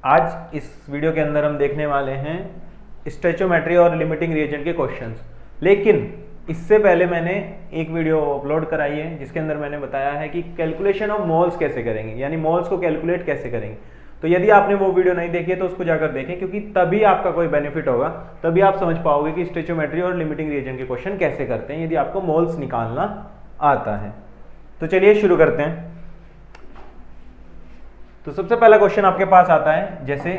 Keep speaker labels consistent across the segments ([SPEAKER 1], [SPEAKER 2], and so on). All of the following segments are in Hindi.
[SPEAKER 1] आज इस वीडियो के अंदर हम देखने वाले हैं स्टोइचियोमेट्री और लिमिटिंग रिएजेंट के क्वेश्चंस। लेकिन इससे पहले मैंने एक वीडियो अपलोड कराई है जिसके अंदर मैंने बताया है कि कैलकुलेशन ऑफ मोल्स कैसे करेंगे, यानी मोल्स को कैलकुलेट कैसे करेंगे। तो यदि आपने वो वीडियो नहीं देखी है तो उसको जाकर देखें, क्योंकि तभी आपका कोई बेनिफिट होगा, तभी आप समझ पाओगे कि स्टोइचियोमेट्री और लिमिटिंग रिएजेंट के क्वेश्चन कैसे करते हैं यदि आपको मोल्स निकालना आता है। तो चलिए शुरू करते हैं। तो सबसे पहला क्वेश्चन आपके पास आता है, जैसे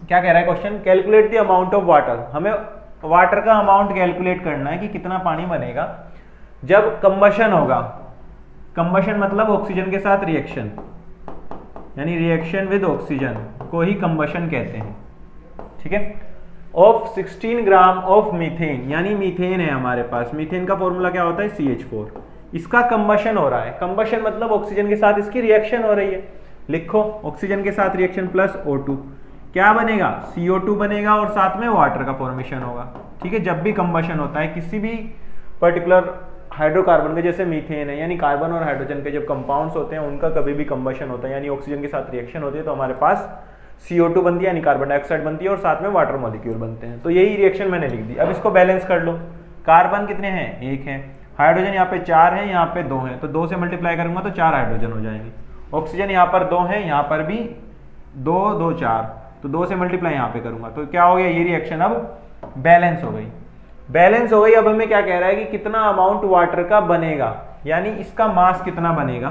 [SPEAKER 1] क्या कह रहा है question, calculate the amount of water. हमें वाटर का अमाउंट कैलकुलेट करना है कि कितना पानी बनेगा जब कंबशन होगा। कंबशन मतलब ऑक्सीजन के साथ रिएक्शन, यानी रिएक्शन विद ऑक्सीजन को ही कंबशन कहते हैं, ठीक है। ऑफ 16 ग्राम ऑफ मीथेन, यानी मीथेन है हमारे पास। मीथेन का फॉर्मूला क्या होता है, CH4। इसका कंबशन हो रहा है। कंबशन मतलब ऑक्सीजन के साथ इसकी रिएक्शन हो रही है। लिखो ऑक्सीजन के साथ रिएक्शन प्लस O2, क्या बनेगा, CO2 बनेगा और साथ में वाटर का फॉर्मेशन होगा, ठीक है। जब भी कंबशन होता है किसी भी पर्टिकुलर हाइड्रोकार्बन के, जैसे मीथेन है, यानी कार्बन और हाइड्रोजन के जब कंपाउंड्स होते हैं उनका कभी भी कंबशन होता है, यानी ऑक्सीजन के साथ रिएक्शन होती है, तो हमारे पास CO2 बनती है, यानी कार्बन डाइऑक्साइड बनती है और साथ में वाटर मॉलिक्यूल बनते हैं। तो यही रिएक्शन मैंने लिख दी। अब इसको बैलेंस कर लो। कार्बन कितने हैं, 1 है। हाइड्रोजन यहाँ पे 4 है, यहाँ पे 2 है, तो 2 से मल्टीप्लाई करूंगा तो 4 हाइड्रोजन हो जाएंगे। ऑक्सीजन यहाँ पर 2 है, यहाँ पर भी 2 2 4, तो 2 से मल्टीप्लाई यहाँ पे करूंगा तो क्या हो गया, ये रिएक्शन अब बैलेंस हो गई। बैलेंस हो गई। अब हमें क्या कह रहा है कि कितना अमाउंट वाटर का बनेगा, यानी इसका मास कितना बनेगा,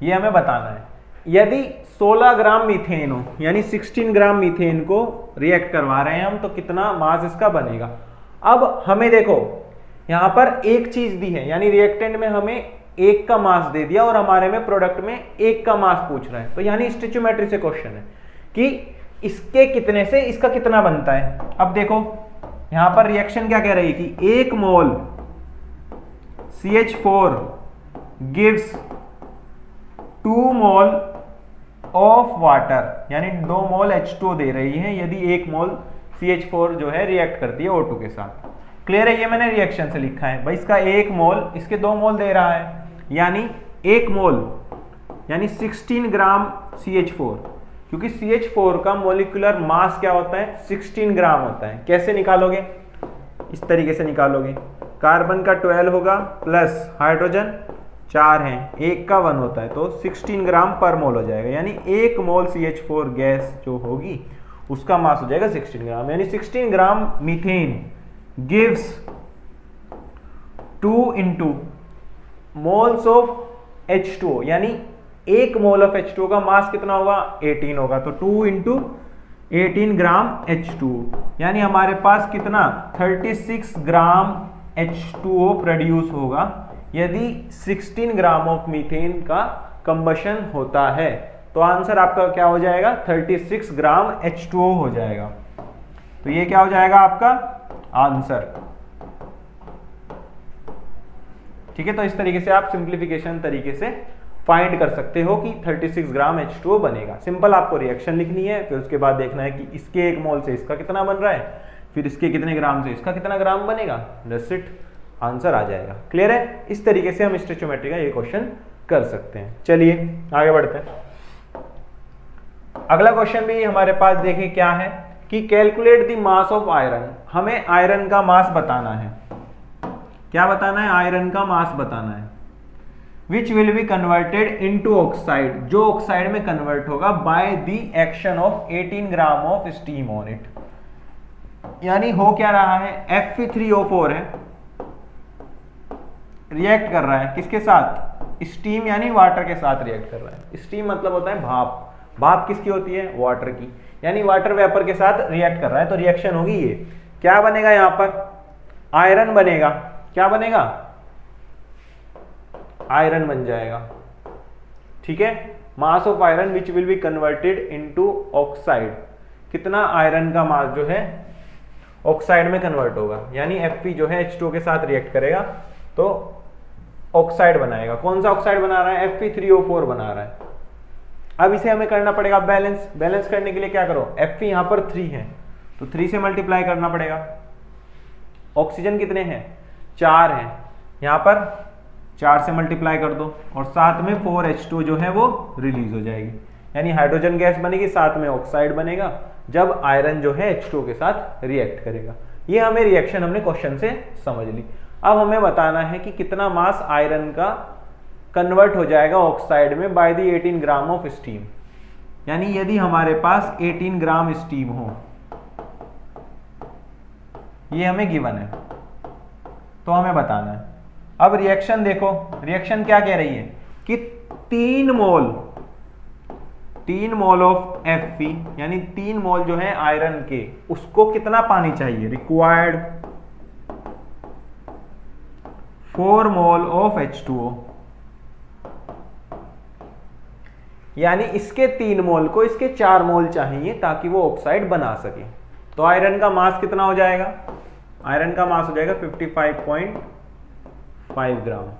[SPEAKER 1] ये हमें बताना है। यदि 16 ग्राम मीथेन हो, यानी 16 ग्राम मीथेन को रिएक्ट करवा रहे हैं हम, तो कितना मास इसका बनेगा। अब हमें देखो यहां पर एक चीज दी है, यानी रिएक्टेंट में हमें 1 का मास दे दिया और हमारे में प्रोडक्ट में 1 का मास पूछ रहा है। तो यानी स्टोइचियोमेट्री से क्वेश्चन है कि इसके कितने से इसका कितना बनता है। अब देखो यहां पर रिएक्शन क्या कह रही है कि 1 मोल CH4 gives 2 mole of water, यानी 2 मोल H2O दे रही है यदि 1 मोल CH4 जो है रिएक्ट करती है O2 के साथ। क्लियर है, ये मैंने रिएक्शन से लिखा है भाई। इसका 1 मोल इसके 2 मोल दे रहा है, यानी 1 मोल यानी 16 ग्राम CH4, क्योंकि CH4 का मोलिकुलर मास क्या होता है, 16 ग्राम होता है। कैसे निकालोगे, इस तरीके से निकालोगे। कार्बन का 12 होगा प्लस हाइड्रोजन 4 है, 1 का 1 होता है, तो 16 ग्राम पर मोल हो जाएगा, यानी 1 मोल CH4 गैस जो होगी उसका मास हो जाएगा 16 ग्राम, यानी 16 gram methane gives 2 into moles of H2O, यानी 1 मोल ऑफ H2O का मास कितना होगा, 18 होगा, तो 2 into 18 ग्राम H2O, यानी हमारे पास कितना 36 ग्राम H2O प्रोड्यूस होगा यदि 16 ग्राम ऑफ मीथेन का कंबशन होता है। तो आंसर आपका क्या हो जाएगा, 36 ग्राम H2O हो जाएगा। तो ये क्या हो जाएगा आपका आंसर, ठीक है। तो इस तरीके से आप सिंप्लीफिकेशन तरीके से फाइंड कर सकते हो कि 36 ग्राम H2O बनेगा। सिंपल आपको रिएक्शन लिखनी है, फिर उसके बाद देखना है कि इसके 1 मोल से इसका कितना बन रहा है, फिर इसके कितने ग्राम से इसका कितना ग्राम बनेगा, दैट्स इट, आंसर आ जाएगा। क्लियर है, इस तरीके से हम स्टोइचियोमेट्री का ये क्वेश्चन कर सकते हैं। चलिए आगे बढ़ते हैं। अगला क्वेश्चन भी हमारे पास देखिए क्या है कि calculate the mass of iron. हमें आयरन का मास बताना है। क्या बताना है, आयरन का मास बताना है। Which will be converted into oxide, जो ऑक्साइड में कन्वर्ट होगा by the action of 18 gram of steam on it. यानी हो क्या रहा है, Fe3O4 है, रिएक्ट कर रहा है किसके साथ, स्टीम यानी वाटर के साथ रिएक्ट कर रहा है। स्टीम मतलब होता है भाप। भाप किसकी होती है, वाटर की, यानी वाटर वेपर के साथ रिएक्ट कर रहा है, तो रिएक्शन होगी ये। क्या बनेगा यहां पर, आयरन बनेगा। क्या बनेगा, आयरन बन जाएगा, ठीक है। Mass of iron which will be converted into oxide, कितना आयरन का मास जो है ऑक्साइड में कन्वर्ट होगा, यानी Fe जो है H2O के साथ रिएक्ट करेगा तो ऑक्साइड बनाएगा। कौन सा ऑक्साइड बना रहा है, Fe3O4 बना रहा है। अब इसे हमें करना पड़ेगा बैलेंस। बैलेंस करने के लिए क्या करो, Fe यहां पर 3 है तो 3 से मल्टीप्लाई करना पड़ेगा। ऑक्सीजन कितने हैं, 4 हैं, यहां पर 4 से मल्टीप्लाई कर दो और साथ में 4H2 जो है वो रिलीज हो जाएगी, यानी हाइड्रोजन गैस बनेगी, साथ में ऑक्साइड बनेगा जब आयरन जो है H2 के साथ रिएक्ट करेगा। ये हमें रिएक्शन हमने क्वेश्चन से समझ ली। अब हमें बताना है कि कितना मास आयरन का कन्वर्ट हो जाएगा ऑक्साइड में by the 18 gram of steam, यानी यदि हमारे पास 18 ग्राम स्टीम हो, ये हमें गिवन है, तो हमें बताना है। अब रिएक्शन देखो, रिएक्शन क्या कह रही है कि 3 मोल ऑफ Fe, यानी 3 मोल जो है आयरन के, उसको कितना पानी चाहिए, रिक्वायर्ड 4 मोल ऑफ H2O, यानी इसके 3 मोल को इसके 4 मोल चाहिए ताकि वो ऑक्साइड बना सके। तो आयरन का मास कितना हो जाएगा, आयरन का मास हो जाएगा 55.5 ग्राम,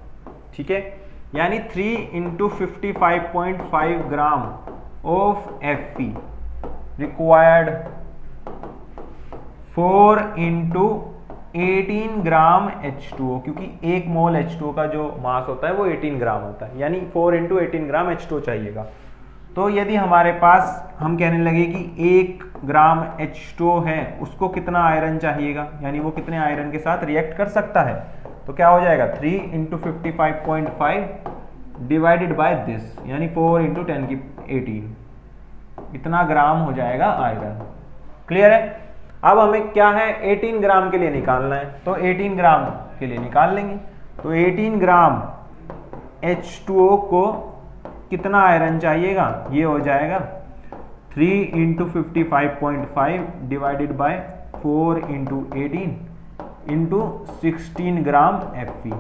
[SPEAKER 1] ठीक है, यानी 3 × 55.5 gram of Fe required 4 × 18 gram H2O, क्योंकि 1 मोल H2O का जो मास होता है वो 18 ग्राम होता है, यानी 4 × 18 ग्राम H2O चाहिएगा। तो यदि हमारे पास हम कहने लगे कि 1 ग्राम H2O है, उसको कितना आयरन चाहिएगा, यानी वो कितने आयरन के साथ रिएक्ट कर सकता है, तो क्या हो जाएगा 3 × 55.5 डिवाइडेड बाय दिस, यानी 4 × 10⁸, इतना ग्राम हो जाएगा आयरन। क्लियर है। अब हमें क्या है 18 ग्राम के लिए निकालना है, तो 18 ग्राम के लिए निकाल लेंगे। तो 18 ग्राम H2O को कितना आयरन चाहिएगा, ये हो जाएगा 3 × 55.5 डिवाइडेड बाय 4 × 18 × 16 ग्राम Fe,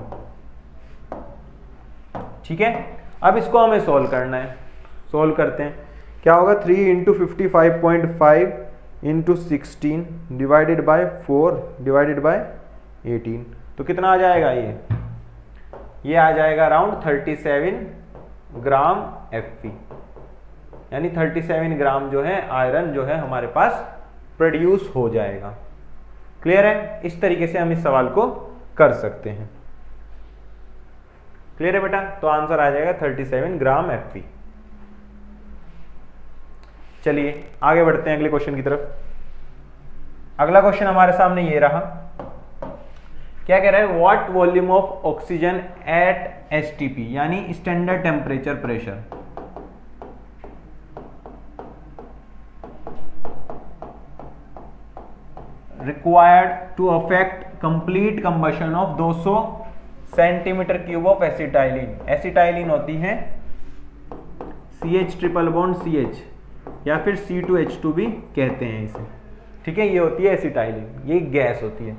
[SPEAKER 1] ठीक है। अब इसको हमें सोल्व करना है, सोल्व करते हैं। क्या होगा 3 × 55.5 × 16 डिवाइडेड बाय 4 डिवाइडेड बाय 18, तो कितना आ जाएगा, ये आ जाएगा अराउंड 37 ग्राम Fe, यानी 37 ग्राम जो है आयरन जो है हमारे पास प्रोड्यूस हो जाएगा। क्लियर है। इस तरीके से हम इस सवाल को कर सकते हैं। क्लियर है बेटा, तो आंसर आ जाएगा 37 ग्राम Fe। चलिए आगे बढ़ते हैं अगले क्वेश्चन की तरफ। अगला क्वेश्चन हमारे सामने ये रहा, क्या कह रहा है, what volume of oxygen at STP, यानी standard temperature pressure, required to affect complete combustion of 200 centimetre cube of acetylene. Acetylene होती है CH ट्रिपल बॉन्ड CH या फिर C2H2 भी कहते हैं इसे, ठीक है, ये होती है एसिटाइलिन, ये गैस होती है।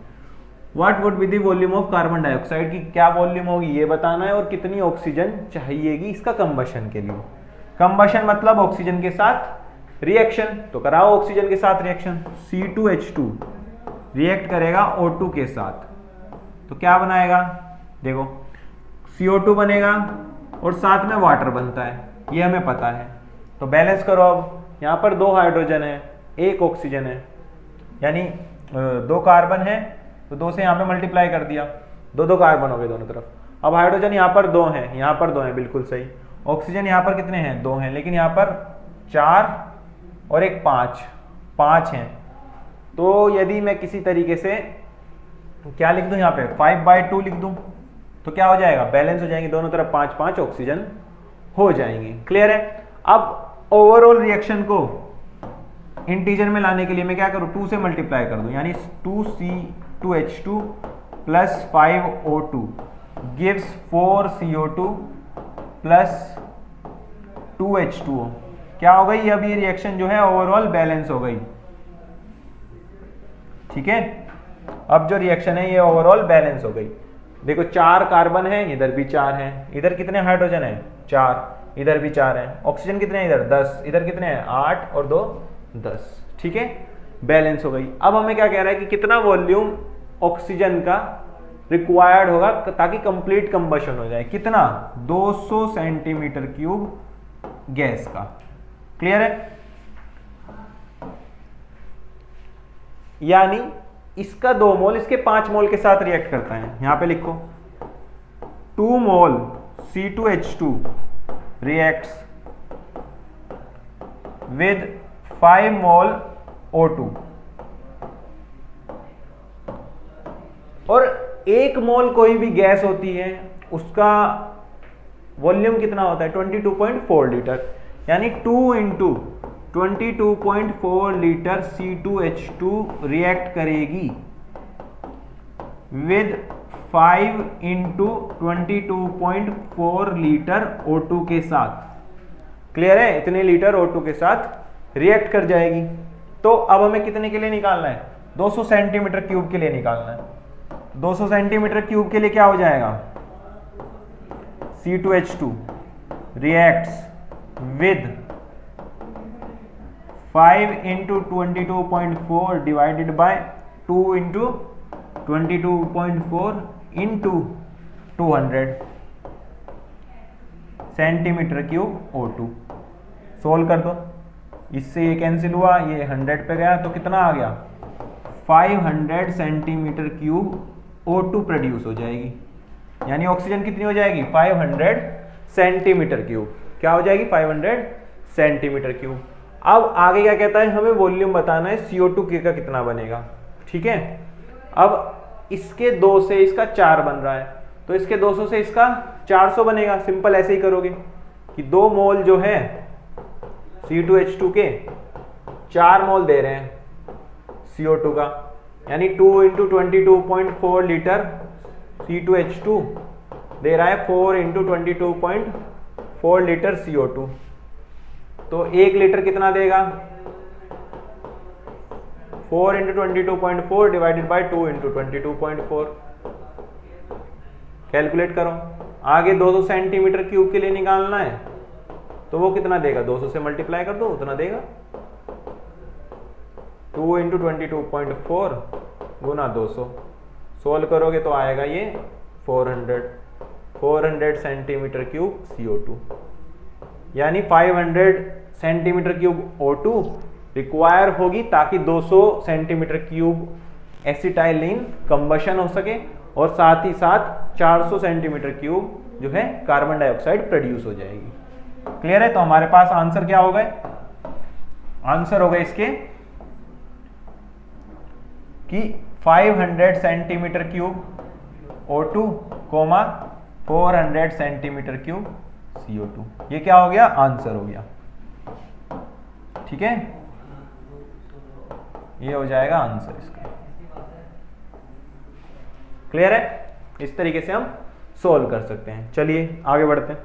[SPEAKER 1] What would be the volume of carbon dioxide, की क्या वॉल्यूम होगी ये बताना है, और कितनी ऑक्सीजन चाहिएगी इसका कंबशन के लिए। कंबशन मतलब ऑक्सीजन के साथ रिएक्शन, तो कराओ ऑक्सीजन के साथ रिएक्शन। C2H2 रिएक्ट करेगा O2 के साथ, तो क्या बनाएगा, देखो CO2 बनेगा और साथ में वाटर बनता है, ये हमें पता है। तो बैलेंस करो, अब यहाँ पर 2 हाइड्रोजन है 1 ऑक्सीजन है, यानी 2 कार्बन है, तो 2 से यहाँ पे मल्टीप्लाई कर दिया, 2 कार्बन हो गए दोनों तरफ। अब हाइड्रोजन यहाँ पर 2 हैं, यहाँ पर 2 हैं, बिल्कुल सही। ऑक्सीजन यहाँ पर कितने हैं, 2 हैं, लेकिन यहाँ पर 4 और एक 5 हैं। तो यदि मैं किसी तरीके से क्या लिख दूं, यहाँ पे 5/2 लिख दूं, तो क्या हो जाएगा, बैलेंस हो जाएंगे, दोनों तरफ 5 ऑक्सीजन हो जाएंगे। क्लियर है। अब ओवरऑल रिएक्शन को इंटीजर में लाने के लिए मैं क्या करूं, 2 से मल्टीप्लाई कर दूं, यानी 2C2H2 plus 5O2 gives 4CO2 plus 2H2O। क्या हो गई, अब ये रिएक्शन जो है ओवरऑल बैलेंस हो गई, ठीक है। अब जो रिएक्शन है ये ओवरऑल बैलेंस हो गई। देखो 4 कार्बन है, इधर भी 4 है, इधर कितने हाइड्रोजन है 4, इधर भी 4 है, ऑक्सीजन कितने हैं इधर 10, इधर कितने हैं 8 और 2 10, ठीक है, बैलेंस हो गई। अब हमें क्या कह रहा है कि कितना वॉल्यूम ऑक्सीजन का रिक्वायर्ड होगा ताकि कंप्लीट कंबशन हो जाए, कितना 200 सेंटीमीटर क्यूब गैस का। क्लियर है। यानी इसका 2 मोल इसके 5 मोल के साथ रिएक्ट करता है, यहां पे लिखो 2 मोल C2H2 reacts with 5 mole O2 और 1 मोल कोई भी गैस होती है उसका वॉल्यूम कितना होता है 22.4 लीटर, यानी 2 इंटू 22.4 लीटर C2H2 रिएक्ट करेगी विद 5 इंटू 22.4 लीटर O2 के साथ। क्लियर है? इतने लीटर O2 के साथ रिएक्ट कर जाएगी। तो अब हमें कितने के लिए निकालना है? 200 सेंटीमीटर क्यूब के लिए निकालना है। 200 सेंटीमीटर क्यूब के लिए क्या हो जाएगा? C2H2 reacts with 5 into 22.4 divided by 2 into 22.4 into 200 centimetre cube O2। Solve कर दो, इससे ये कैंसिल हुआ, ये 100 पे गया तो कितना आ गया? 500 सेंटीमीटर क्यूब O2 प्रोड्यूस हो जाएगी। यानी ऑक्सीजन कितनी हो जाएगी? 500 सेंटीमीटर क्यूब। क्या हो जाएगी? 500 सेंटीमीटर क्यूब। अब आगे क्या कहता है? हमें वॉल्यूम बताना है CO2 का कितना बनेगा। ठीक है, अब इसके 2 से इसका 4 बन रहा है, तो इसके 200 से इसका 400 बनेगा। सिंपल ऐसे ही करोगे कि 2 मोल जो है C2H2 के 4 मोल दे रहे हैं CO2 का, यानी 2 इंटू 22.4 लीटर C2H2 दे रहा है 4 इंटू 22.4 लीटर CO2। तो 1 लीटर कितना देगा? 4 into 22.4 divided by 2 into 22.4। Calculate करो। आगे 200 सेंटीमीटर क्यूब के लिए निकालना है, तो वो कितना देगा? 200 से मल्टीप्लाई कर दो, उतना देगा। 2 इंटू 22.4 गुना 200। सोल्व करोगे तो आएगा ये 400 सेंटीमीटर क्यूब CO2, यानी 500 सेंटीमीटर क्यूब O2 रिक्वायर होगी ताकि 200 सेंटीमीटर क्यूब एसिटाइलिन कंबशन हो सके और साथ ही साथ 400 सेंटीमीटर क्यूब जो है कार्बन डाइऑक्साइड प्रोड्यूस हो जाएगी। क्लियर है? तो हमारे पास आंसर क्या हो गए? आंसर हो गए इसके कि 500 centimetre cube O2 comma 400 centimetre cube CO2। ये क्या हो गया? आंसर हो गया। ठीक है, ये हो जाएगा आंसर इसका। क्लियर है? इस तरीके से हम सोल्व कर सकते हैं। चलिए आगे बढ़ते हैं।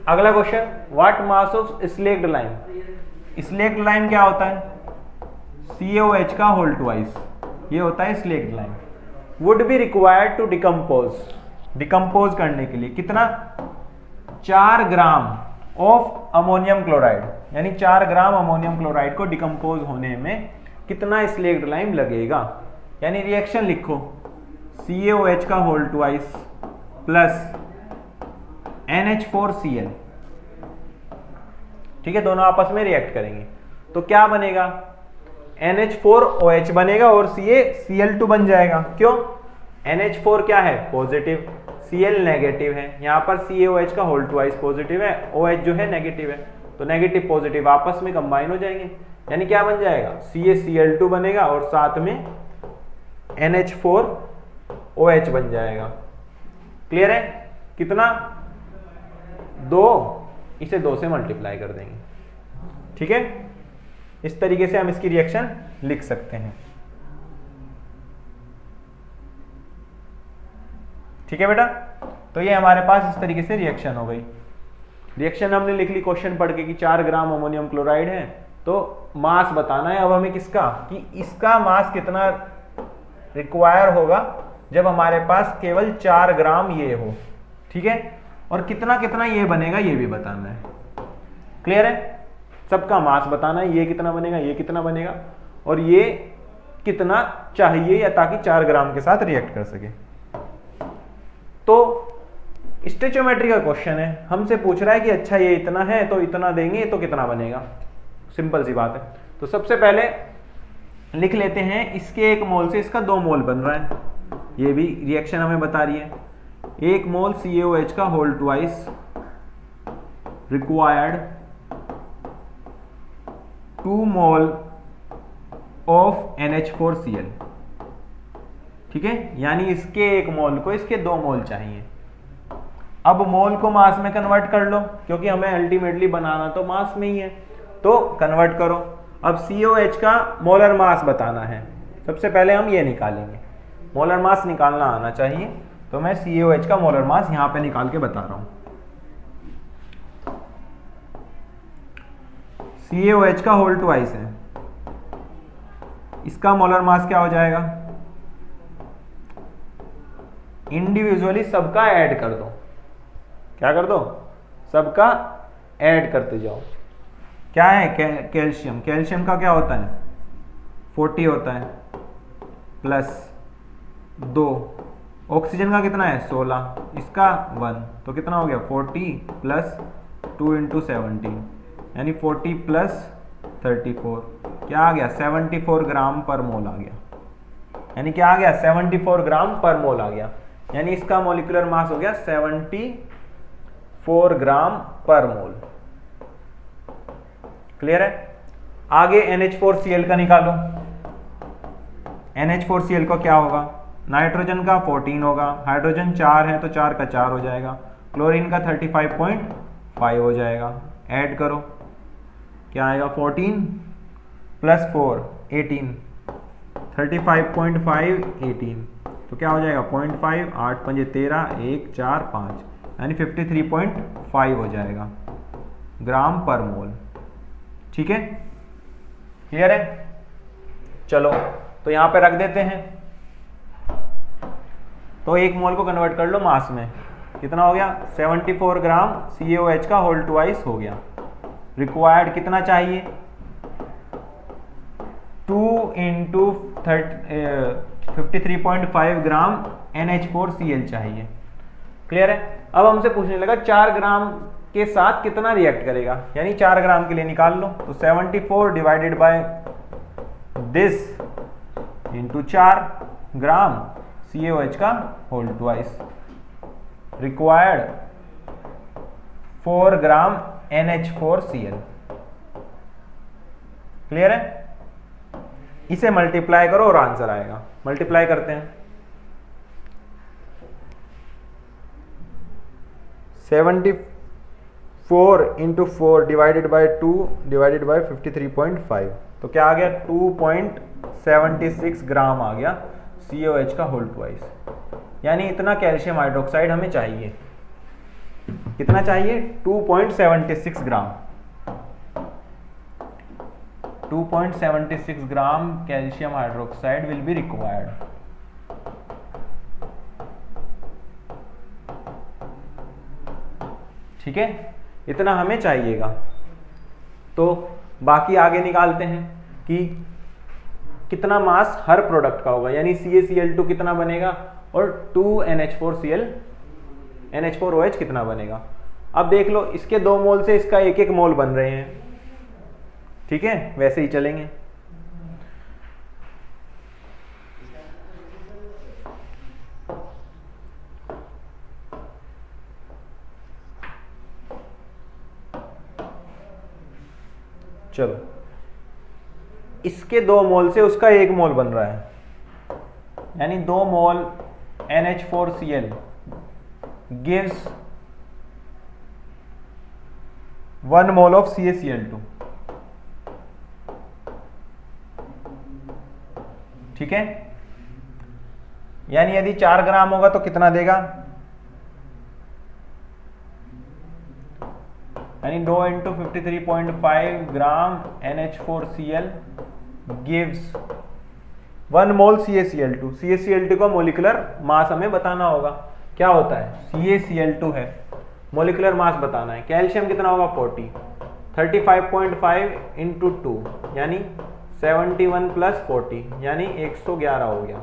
[SPEAKER 1] अगला question, what mass of slaked lime. Slaked lime क्या होता है? CaOH का होल ट्वाइस, ये होता है slaked lime. Would be required to decompose करने के लिए कितना? 4 ग्राम ऑफ अमोनियम क्लोराइड, यानी 4 ग्राम अमोनियम क्लोराइड को डिकम्पोज होने में कितना स्लेक्ड लाइम लगेगा। यानी रिएक्शन लिखो, CaOH का होल ट्वाइस प्लस NH4Cl। ठीक है, दोनों आपस में रिएक्ट करेंगे तो क्या बनेगा? NH4OH बनेगा और CaCl2 बन जाएगा। क्यों? NH4 क्या है? पॉजिटिव, Cl नेगेटिव है। यहां पर CaOH का होल ट्वाइस पॉजिटिव है, OH जो है नेगेटिव है, तो नेगेटिव पॉजिटिव आपस में कंबाइन हो जाएंगे। यानी क्या बन जाएगा? CaCl2 बनेगा और साथ में NH4OH बन जाएगा। क्लियर है? कितना? 2, इसे 2 से मल्टीप्लाई कर देंगे। ठीक है, इस तरीके से हम इसकी रिएक्शन लिख सकते हैं। ठीक है बेटा, तो ये हमारे पास इस तरीके से रिएक्शन हो गई। रिएक्शन हमने लिख ली क्वेश्चन पढ़ के कि 4 ग्राम अमोनियम क्लोराइड है, तो मास बताना है अब हमें किसका, कि इसका मास कितना रिक्वायर होगा जब हमारे पास केवल 4 ग्राम ये हो। ठीक है, और कितना कितना ये बनेगा ये भी बताना है। क्लियर है? सबका मास बताना है, ये कितना बनेगा, ये कितना बनेगा, और ये कितना चाहिए या ताकि 4 ग्राम के साथ रिएक्ट कर सके। तो स्टोइचियोमेट्री का क्वेश्चन है, हमसे पूछ रहा है कि अच्छा ये इतना है तो इतना देंगे तो कितना बनेगा। सिंपल सी बात है। तो सबसे पहले लिख लेते हैं, इसके 1 मोल से इसका 2 मोल बन रहा है, ये भी रिएक्शन हमें बता रही है। 1 मोल CaOH का whole twice required 2 mole of NH4Cl, ठीक है, यानी इसके 1 मोल को इसके 2 मोल चाहिए। अब मोल को मास में कन्वर्ट कर लो, क्योंकि हमें अल्टीमेटली बनाना तो मास में ही है, तो कन्वर्ट करो। अब COH का मोलर मास बताना है, सबसे पहले हम ये निकालेंगे, मोलर मास निकालना आना चाहिए, तो मैं COH का मोलर मास यहां पे निकाल के बता रहा हूं। CaOH का होल ट्वाइस है, इसका मोलर मास क्या हो जाएगा, इंडिविजुअली सबका ऐड कर दो, क्या कर दो, सबका ऐड करते जाओ। क्या है, कैल्शियम, कैल्शियम का क्या होता है 40 होता है, प्लस 2, ऑक्सीजन का कितना है 16, इसका 1, तो कितना हो गया 40 प्लस 2 इंटू 17, यानी 40 प्लस 34, क्या आ गया 74 ग्राम पर मोल आ गया, यानी क्या आ गया 74 ग्राम पर मोल आ गया, यानी इसका मॉलिक्यूलर मास हो गया 74 ग्राम पर मोल। क्लियर है। आगे NH4Cl का निकालो, NH4Cl का क्या होगा, नाइट्रोजन का 14 होगा, हाइड्रोजन 4 है तो 4 का 4 हो जाएगा, क्लोरीन का 35.5 हो जाएगा, ऐड करो, क्या आएगा 14 प्लस 4 18, 35.5 18, तो क्या हो जाएगा 0.5, 8 पंजे 13, 1 4 5, यानी 53.5 हो जाएगा ग्राम पर मोल। ठीक है, क्लियर है। चलो तो यहां पे रख देते हैं, तो 1 मोल को कन्वर्ट कर लो मास में, कितना हो गया 74 ग्राम CaOH का होल ट्वाइस हो गया। रिक्वायर्ड कितना चाहिए 2 इंटू 53.5 ग्राम NH4Cl चाहिए। क्लियर है। अब हमसे पूछने लगा 4 ग्राम के साथ कितना रिएक्ट करेगा, यानी 4 ग्राम के लिए निकाल लो, तो 74 divided by this into 4 gram CaOH का होल ट्वाइस, रिक्वायर्ड 4 ग्राम NH4Cl। क्लियर है। इसे मल्टीप्लाई करो और आंसर आएगा। मल्टीप्लाई करते हैं, 74 into 4 divided by 2 divided by 53.5, तो क्या आ गया 2.76 ग्राम आ गया CaOH का होल ट्वाइस, यानी इतना कैल्शियम हाइड्रोक्साइड हमें चाहिए। कितना चाहिए 2.76 ग्राम, 2.76 ग्राम calcium hydroxide will be required. ठीक है, इतना हमें चाहिएगा। तो बाकी आगे निकालते हैं कि कितना मास हर प्रोडक्ट का होगा, यानी CaCl2 कितना बनेगा और 2NH4Cl NH4OH कितना बनेगा। अब देख लो, इसके 2 मोल से इसका 1-1 मोल बन रहे हैं। ठीक है, वैसे ही चलेंगे। चलो, इसके 2 मोल से उसका 1 मोल बन रहा है, यानी 2 मोल NH4Cl gives 1 mole of CaCl2। ठीक है, यानी यदि 4 ग्राम होगा तो कितना देगा, यानी 2 इंटू 53.5 ग्राम NH4Cl गिव्स 1 मोल CaCl2। CaCl2 का मोलिकुलर मास हमें बताना होगा, क्या होता है CaCl2 है, मोलिकुलर मास बताना है। कैल्शियम कितना होगा 40, 35.5 इंटू 2 यानी 71 प्लस 40 यानी 111 हो गया।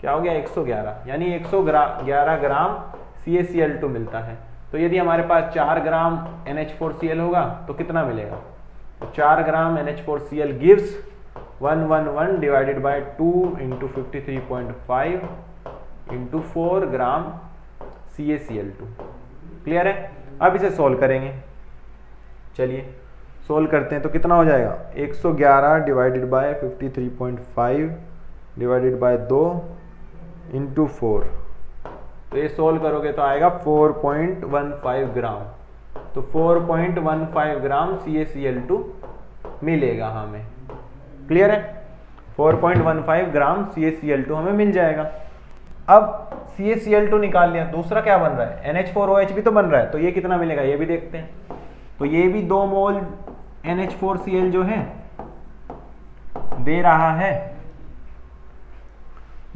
[SPEAKER 1] क्या हो गया 111, यानी 111 ग्राम CaCl2 मिलता है। तो यदि हमारे पास 4 ग्राम NH4Cl होगा तो कितना मिलेगा, तो 4 ग्राम NH4Cl gives 111 divided by 2 into 53.5 into 4 gram CaCl2। Clear है? अब इसे सोल्व करेंगे। चलिए सोल्व करते हैं। तो कितना हो जाएगा, 111 divided by 53.5 divided by 2 into 4। तो ये सोल्व करोगे तो आएगा 4.15 ग्राम। तो 4.15 ग्राम CaCl2 मिलेगा हमें। क्लियर है? 4.15 ग्राम CaCl2 हमें मिल जाएगा। अब CaCl2 निकाल लिया, दूसरा क्या बन रहा है, NH4OH भी तो बन रहा है। तो ये कितना मिलेगा ये भी देखते हैं। तो ये भी 2 मोल NH4Cl जो है दे रहा है,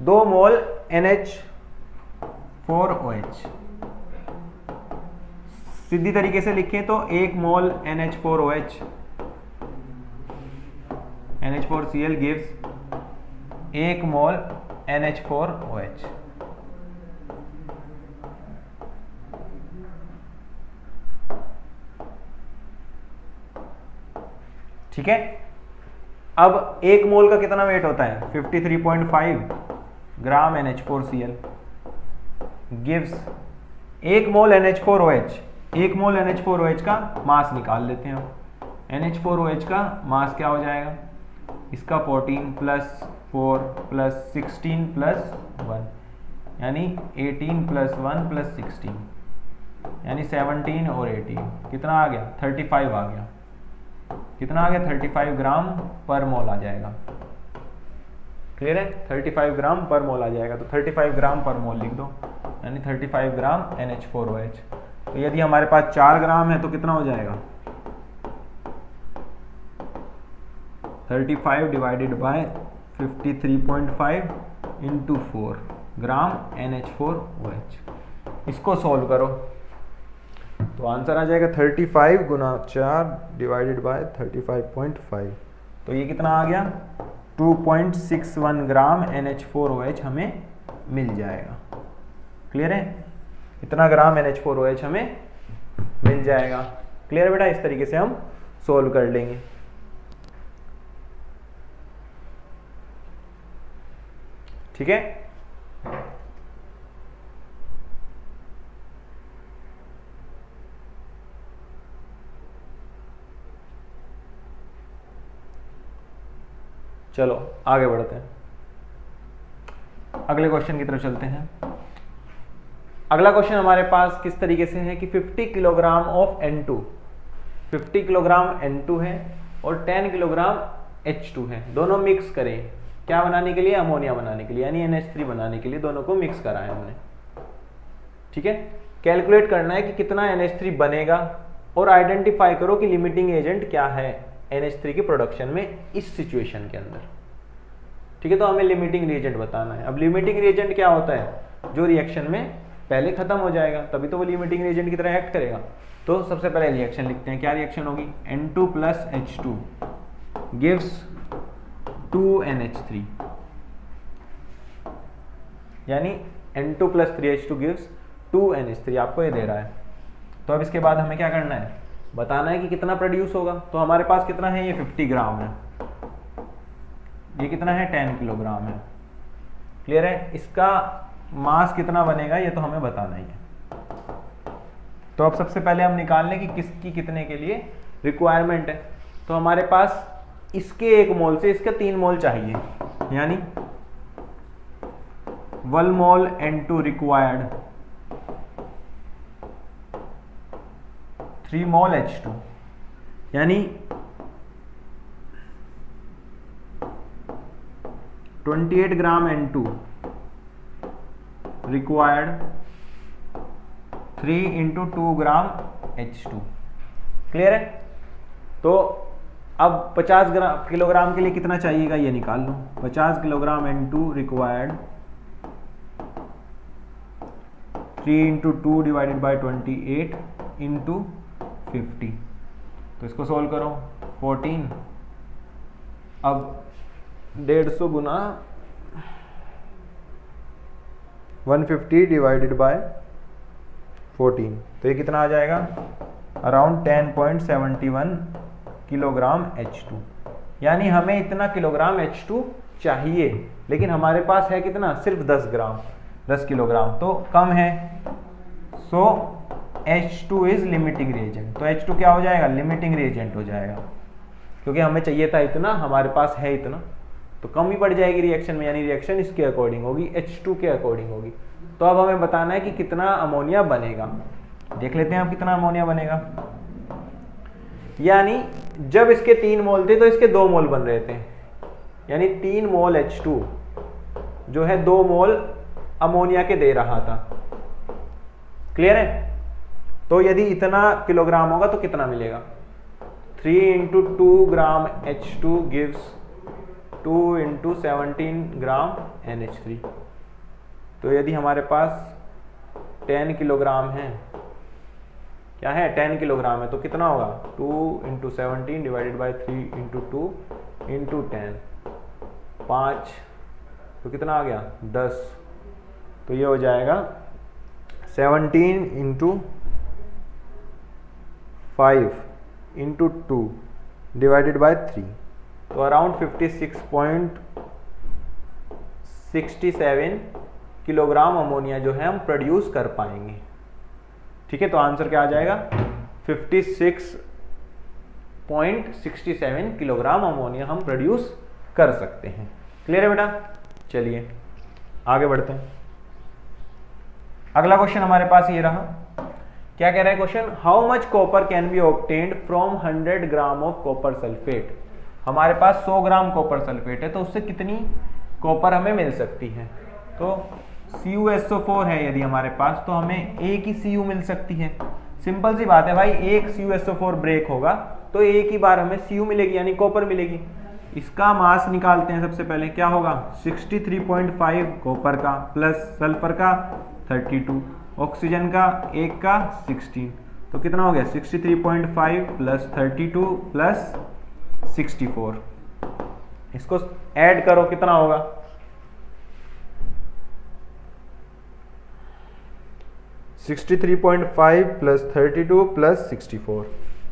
[SPEAKER 1] 2 मोल NH4OH। सीधी तरीके से लिखें तो 1 मोल NH4OH NH4Cl gives 1 मोल NH4OH। ठीक है? अब 1 मोल का कितना वेट होता है, 53.5 ग्राम NH4Cl गिव्स 1 मोल NH4OH। 1 मोल NH4OH का मास निकाल लेते हैं हम। NH4OH का मास क्या हो जाएगा, इसका 14 प्लस 4 प्लस 16 प्लस 1 यानी 18 प्लस 1 प्लस 16 यानी 17 और 18 कितना आ गया, 35 आ गया। कितना आ गया, 35 ग्राम पर मोल आ जाएगा। क्लियर है? 35 ग्राम पर मोल आ जाएगा। तो 35 ग्राम पर मोल लिख दो, यानी 35 ग्राम NH4OH। तो यदि हमारे पास 4 ग्राम है तो कितना हो जाएगा, 35 divided by 53.5 into 4 gram NH4OH। इसको सोल्व करो तो आंसर आ जाएगा 35 गुना 4 डिवाइडेड बाय 35.5। तो ये कितना आ गया, 2.61 ग्राम NH4OH हमें मिल जाएगा। क्लियर है? इतना ग्राम NH4OH हमें मिल जाएगा। क्लियर बेटा? इस तरीके से हम सोल्व कर लेंगे। ठीक है? चलो आगे बढ़ते हैं, अगले क्वेश्चन की तरफ चलते हैं। अगला क्वेश्चन हमारे पास किस तरीके से है कि 50 kilogram of N2, 50 kilogram N2 है और 10 किलोग्राम H2 है। दोनों मिक्स करें, क्या बनाने के लिए, अमोनिया बनाने के लिए, यानी NH3 बनाने के लिए दोनों को मिक्स करा है हमने। ठीक है? कैलकुलेट करना है कि कितना NH3 बनेगा और आइडेंटिफाई करो कि लिमिटिंग एजेंट क्या है NH3 की प्रोडक्शन में इस सिचुएशन के अंदर। ठीक है? तो हमें लिमिटिंग रिएजेंट बताना है। अब लिमिटिंग रिएजेंट क्या होता है, जो रिएक्शन में पहले खत्म हो जाएगा, तभी तो वो लिमिटिंग रिएजेंट की तरह एक्ट करेगा। तो सबसे पहले रिएक्शन लिखते हैं। क्या रिएक्शन होगी, N2 plus H2 gives 2NH3, यानी N2 plus 3H2 gives 2NH3। आपको ये दे रहा है। तो अब इसके बाद हमें क्या करना है, बताना है कि कितना प्रोड्यूस होगा। तो हमारे पास कितना है, ये 50 ग्राम है, ये कितना है, 10 किलोग्राम है। क्लियर है? इसका मास कितना बनेगा ये तो हमें बताना ही है। तो अब सबसे पहले हम निकाल लें कि किसकी कितने के लिए रिक्वायरमेंट है। तो हमारे पास इसके 1 मोल से इसका 3 मोल चाहिए, यानी 1 मोल N2 रिक्वायर्ड, 3 मोल H2, यानी 28 ग्राम N2 रिक्वायर्ड 3 इंटू 2 ग्राम H2। क्लियर है? तो अब 50 किलोग्राम के लिए कितना चाहिएगा ये निकाल लो। 50 kilogram N2 required 3 into 2 divided by 28 into 50। तो इसको सोल्व करो, 14। अब 150 गुना 150 डिवाइडेड बाय 14, तो ये कितना आ जाएगा, अराउंड 10.71 किलोग्राम H2। यानी हमें इतना किलोग्राम H2 चाहिए, लेकिन हमारे पास है कितना, सिर्फ 10 ग्राम, 10 किलोग्राम, तो कम है। सो H2 इज लिमिटिंग रिएजेंट। तो H2 क्या हो जाएगा, लिमिटिंग रिएजेंट हो जाएगा, क्योंकि हमें चाहिए था इतना, हमारे पास है इतना, तो कम ही पड़ जाएगी रिएक्शन में, यानी रिएक्शन इसके अकॉर्डिंग होगी, H2 के अकॉर्डिंग होगी। तो अब हमें बताना है कि कितना अमोनिया बनेगा। देख लेते हैं अब कितना अमोनिया बनेगा। यानी जब इसके 3 मोल थे तो इसके 2 मोल बन रहे थे, यानी 3 मोल H2 जो है 2 मोल अमोनिया के दे रहा था। क्लियर है? तो यदि इतना किलोग्राम होगा तो कितना मिलेगा, 3 × 2 ग्राम H2 गिव्स 2 × 17 ग्राम NH3। तो यदि हमारे पास 10 किलोग्राम है, क्या है, 10 किलोग्राम है, तो कितना होगा, 2 × 17 डिवाइडेड बाई 3 × 2 × 10, 5, तो कितना आ गया, 10। तो ये हो जाएगा 17 × 5 × 2 डिवाइडेड बाई 3, तो अराउंड 56.67 किलोग्राम अमोनिया जो है हम प्रोड्यूस कर पाएंगे। ठीक है, तो आंसर क्या आ जाएगा, 56.67 किलोग्राम अमोनिया हम प्रोड्यूस कर सकते हैं। क्लियर है बेटा? चलिए आगे बढ़ते हैं। अगला क्वेश्चन हमारे पास ये रहा। क्या कह रहा है question, how much copper can be obtained from 100 gram of copper sulphate. हमारे पास 100 ग्राम कॉपर सल्फेट है, तो उससे कितनी कॉपर हमें मिल सकती है। तो CuSO4 है यदि हमारे पास, तो हमें एक ही Cu मिल सकती है। सिंपल सी बात है भाई, एक CuSO4 ब्रेक होगा तो एक ही बार हमें Cu मिलेगी, यानी कॉपर मिलेगी। इसका मास निकालते हैं सबसे पहले, क्या होगा, 63.5 कॉपर का प्लस सल्फर का 32, ऑक्सीजन का 1 का 16, तो कितना हो गया, 63.5 प्लस 32 प्लस 64। इसको ऐड करो, कितना होगा, 63.5 प्लस 32 प्लस 64,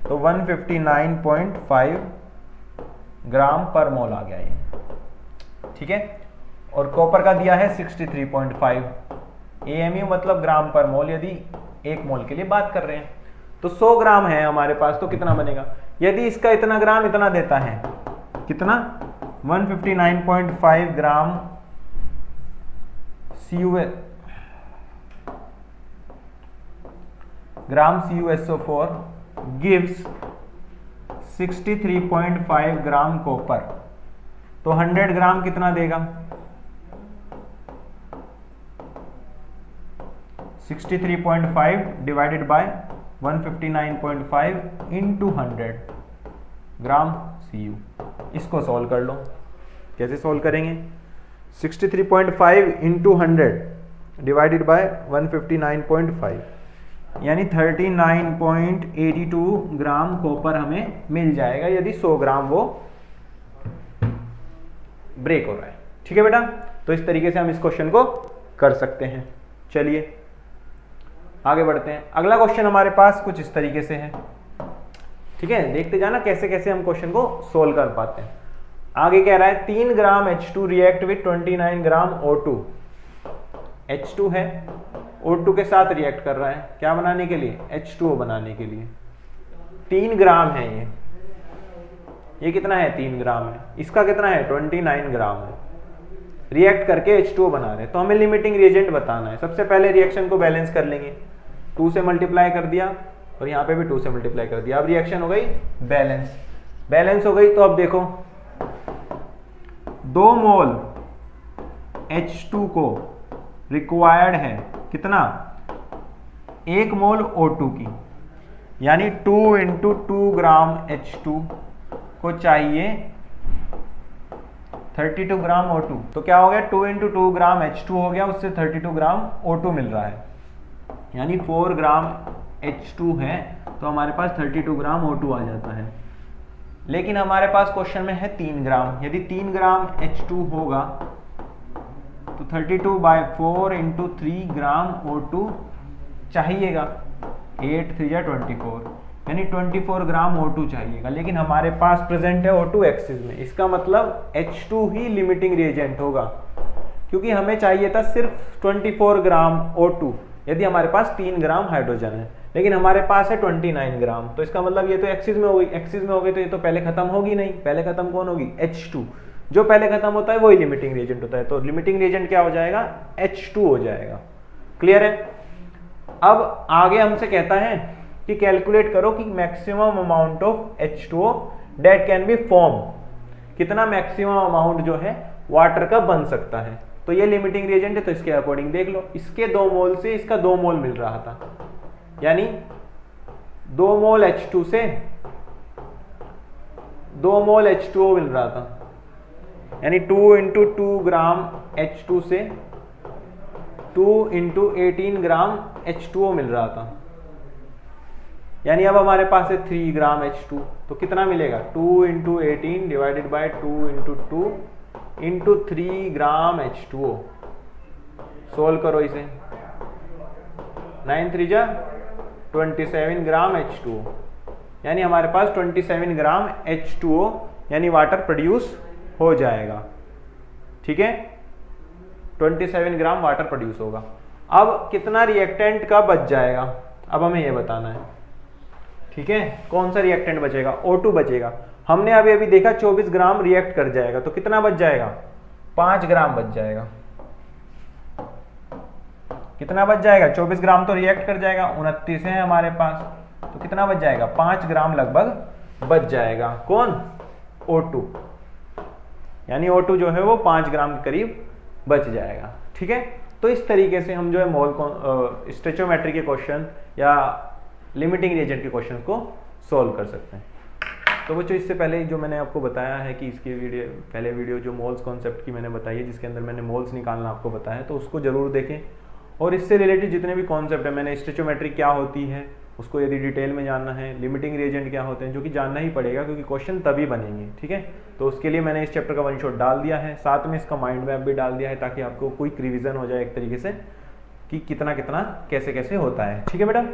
[SPEAKER 1] तो 159.5 ग्राम पर मोल आ गया ये। ठीक है, और कॉपर का दिया है 63.5, AMU मतलब ग्राम पर मोल, यदि 1 मोल के लिए बात कर रहे हैं। तो 100 ग्राम है हमारे पास, तो कितना बनेगा, यदि इसका इतना ग्राम इतना देता है, कितना, 159.5 ग्राम CuSO4 गिव्स 63.5 ग्राम कॉपर, तो 100 ग्राम कितना देगा, 63.5 divided by 159.5 into 100 gram Cu। इसको सॉल्व कर लो। कैसे सॉल्व करेंगे, 63.5 इंटू 100 डिवाइडेड बाय 159.5, यानी 39.82 ग्राम कॉपर हमें मिल जाएगा यदि 100 ग्राम वो ब्रेक हो रहा है। ठीक है बेटा, तो इस तरीके से हम इस क्वेश्चन को कर सकते हैं। चलिए आगे बढ़ते हैं। अगला क्वेश्चन हमारे पास कुछ इस तरीके से है। ठीक है, देखते जाना कैसे कैसे हम क्वेश्चन को सोल्व कर पाते हैं। आगे कह रहा है 3 ग्राम H2 react with 29 gram O2। H2 है, O2 के साथ रिएक्ट कर रहा है, क्या बनाने के लिए, H2O बनाने के लिए। 3 ग्राम है ये कितना है, 3 ग्राम है, इसका कितना है, 29 ग्राम है। रिएक्ट करके H2O बना रहे हैं, तो हमें लिमिटिंग रिएजेंट बताना है। सबसे पहले रिएक्शन को बैलेंस कर लेंगे, 2 से मल्टीप्लाई कर दिया और यहाँ पे भी 2 से मल्टीप्लाई कर दिया। अब रिएक्शन हो गई बैलेंस, बैलेंस हो गई। तो अब देखो 2 मोल H2 को रिक्वायर्ड है कितना, 1 मोल O2 की, यानी 2 × 2 ग्राम H2 को चाहिए 32 ग्राम O2। तो क्या हो गया, 2 × 2 ग्राम H2 हो गया, उससे 32 ग्राम O2 मिल रहा है, यानी 4 ग्राम H2 है, तो हमारे पास 32 ग्राम O2 आ जाता है। लेकिन हमारे पास क्वेश्चन में है 3 ग्राम, यदि 3 ग्राम H2 होगा तो 32/4 × 3 ग्राम O2 चाहिएगा, 8 × 3 = 24, यानी 24 ग्राम O2 चाहिएगा, लेकिन हमारे पास प्रेजेंट है O2 एक्सिस में। इसका मतलब H2 ही लिमिटिंग रिएजेंट होगा, क्योंकि हमें चाहिए था सिर्फ 24 ग्राम O2 यदि हमारे पास 3 ग्राम हाइड्रोजन है, लेकिन हमारे पास है 29 ग्राम। तो इसका मतलब ये तो एक्सिस में हो गई, एक्सिस में हो गई तो ये तो पहले खत्म होगी नहीं। पहले खत्म कौन होगी? H2। जो पहले खत्म होता है वही लिमिटिंग रिएजेंट होता है, तो लिमिटिंग रिएजेंट क्या हो जाएगा? H2 हो जाएगा। क्लियर है? अब आगे हमसे कहता है कि कैलकुलेट करो कि maximum amount of H2O that can be form, कितना मैक्सिमम अमाउंट जो है वाटर का बन सकता है। तो ये लिमिटिंग रिएजेंट है, तो इसके अकॉर्डिंग देख लो, इसके 2 मोल से इसका 2 मोल मिल रहा था, यानी 2 मोल H2 से 2 मोल H2O मिल रहा था, यानी 2 × 2 ग्राम H2 से 2 × 18 ग्राम H2O मिल रहा था। यानी अब हमारे पास है 3 ग्राम H2, तो कितना मिलेगा? 2 × 18 divided by 2 × 2 × 3 gram H2O। Solve करो इसे, 9 3 जा 27 ग्राम H2O, यानी हमारे पास 27 ग्राम H2O यानी वाटर प्रोड्यूस हो जाएगा। ठीक है, 27 ग्राम वाटर प्रोड्यूस होगा। अब कितना रिएक्टेंट का बच जाएगा, अब हमें यह बताना है। ठीक है, कौन सा रिएक्टेंट बचेगा? O2 बचेगा। हमने अभी अभी देखा 24 ग्राम रिएक्ट कर जाएगा, तो कितना बच जाएगा? 5 ग्राम बच जाएगा। कितना बच जाएगा? 24 ग्राम तो रिएक्ट कर जाएगा, 29 है हमारे पास, तो कितना बच जाएगा? 5 ग्राम लगभग बच जाएगा। कौन? O2, यानी O2 जो है वो 5 ग्राम के करीब बच जाएगा। ठीक है, तो इस तरीके से हम जो है मोल स्टोइचियोमेट्री के क्वेश्चन या लिमिटिंग रिएजेंट के क्वेश्चन को सॉल्व कर सकते हैं। तो बच्चों, इससे पहले जो मैंने आपको बताया है कि इसके पहले वीडियो जो मोल्स कॉन्सेप्ट की मैंने बताई है, जिसके अंदर मैंने मोल्स निकालना आपको बताया है, तो उसको जरूर देखें। और इससे रिलेटेड जितने भी कॉन्सेप्ट है, मैंने स्टोइचियोमेट्री क्या होती है उसको यदि डिटेल में जानना है, लिमिटिंग रिएजेंट क्या होते हैं, जो कि जानना ही पड़ेगा क्योंकि क्वेश्चन तभी बनेंगे। ठीक है, तो उसके लिए मैंने इस चैप्टर का 1 शॉट डाल दिया है, साथ में इसका माइंड मैप भी डाल दिया है, ताकि आपको क्विक रिवीजन हो जाए एक तरीके से कि कितना कितना कैसे कैसे होता है। ठीक है बेटा।